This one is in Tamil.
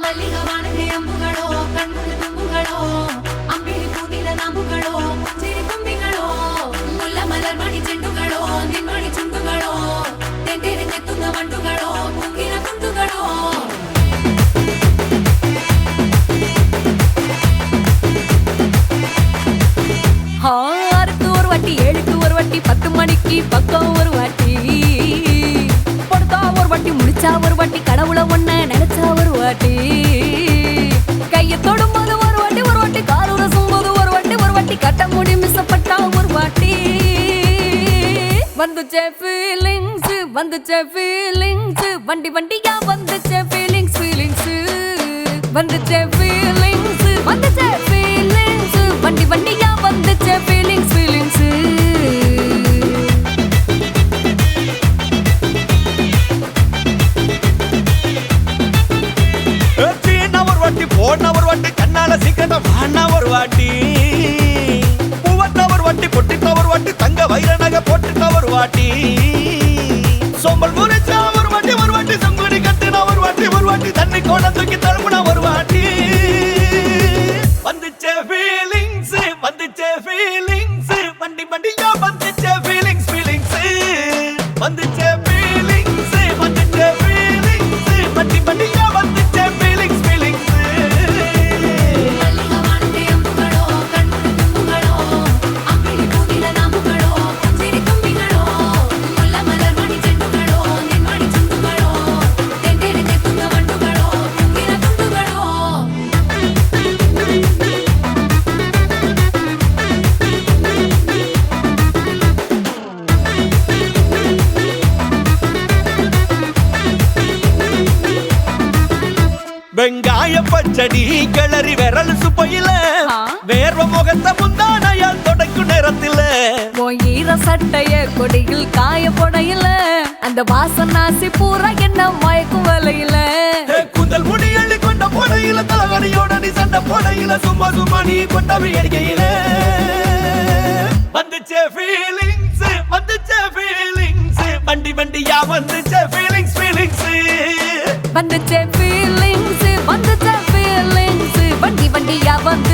மல்லிகவானே அம்புகளோ கண்முக தும்புகளோ அம்பிளி பூனில நாம்புகளோ புஞ்சிரி தும்பிகளோ முல்ல மலர் மணி செண்டுகளோ நின்மணி சுண்டுகளோ தென்றெறிஞ்செத்துന്ന வண்டுகளோ பூங்கின துண்டுகளோ ஆறுக்கு ஒரு வாட்டி 7க்கு ஒரு வாட்டி 10 மணிக்கு பக்கம் ஒரு வாட்டி படுத்தா ஒரு வாட்டி முடிச்சா ஒரு வாட்டி கடவுளை ஒன்ன நினைச்சா ஒரு வாட்டி கைய தொடும்போது ஒரு வாட்டி காலூர சும்போது ஒரு வாட்டி கட்ட முடி மிசப்பட்டா ஒரு வாட்டி வந்துச்சே ஃபீலிங்ஸ் வண்டி வண்டியா வந்துச்சே ஃபீலிங்ஸ் வந்துச்சே ஃபீலிங்ஸ் வண்டி வண்டியா வந்துச்சே ஃபீலிங்ஸ் போன ஒரு வாட்டி கண்ணால சீக்கிரமா வானா ஒரு வாட்டி பூவத்த ஒரு வாட்டி பொட்டிட்ட ஒரு வாட்டி தங்க வைர நகை போட்டுட்ட ஒரு வாட்டி சோம்பல் முறிச்சா ஒரு வாட்டி சங்குடி கட்டின ஒரு வாட்டி தண்ணி கோண தூக்கி தழுமுன ஒரு வாட்டி வந்துச்சே ஃபீலிங்ஸ் வண்டி வண்டியா வந்துச்சே ஃபீலிங்ஸ் வந்துச்சே ஃபீலிங்ஸ் வண்டி வண்டியா வந்துச்சே ஃபீலிங்ஸ் வெங்காய பச்சடி கிளறி விரல் சுப்பையில வேர்வ முகத்தை முந்தானையால் தொடக்கும் நேரத்தில் ஈர சட்டைய கொடியில் காய போடையில அந்த வாசனாசி பூரா என்ன மயக்கும் வலையில குந்தல் முடியள்ளி கொண்ட போடையில தலகடியோட நீ சண்டை போடையில சும்மா நீ கொண்டவி அடிக்கையில வந்துச்சே ஃபீலிங்ஸ் வண்டி வண்டியா வந்துச்சே ஃபீலிங்ஸ் வந்துச்சே ஃபீலிங்ஸ் வண்டி வண்டியா வந்து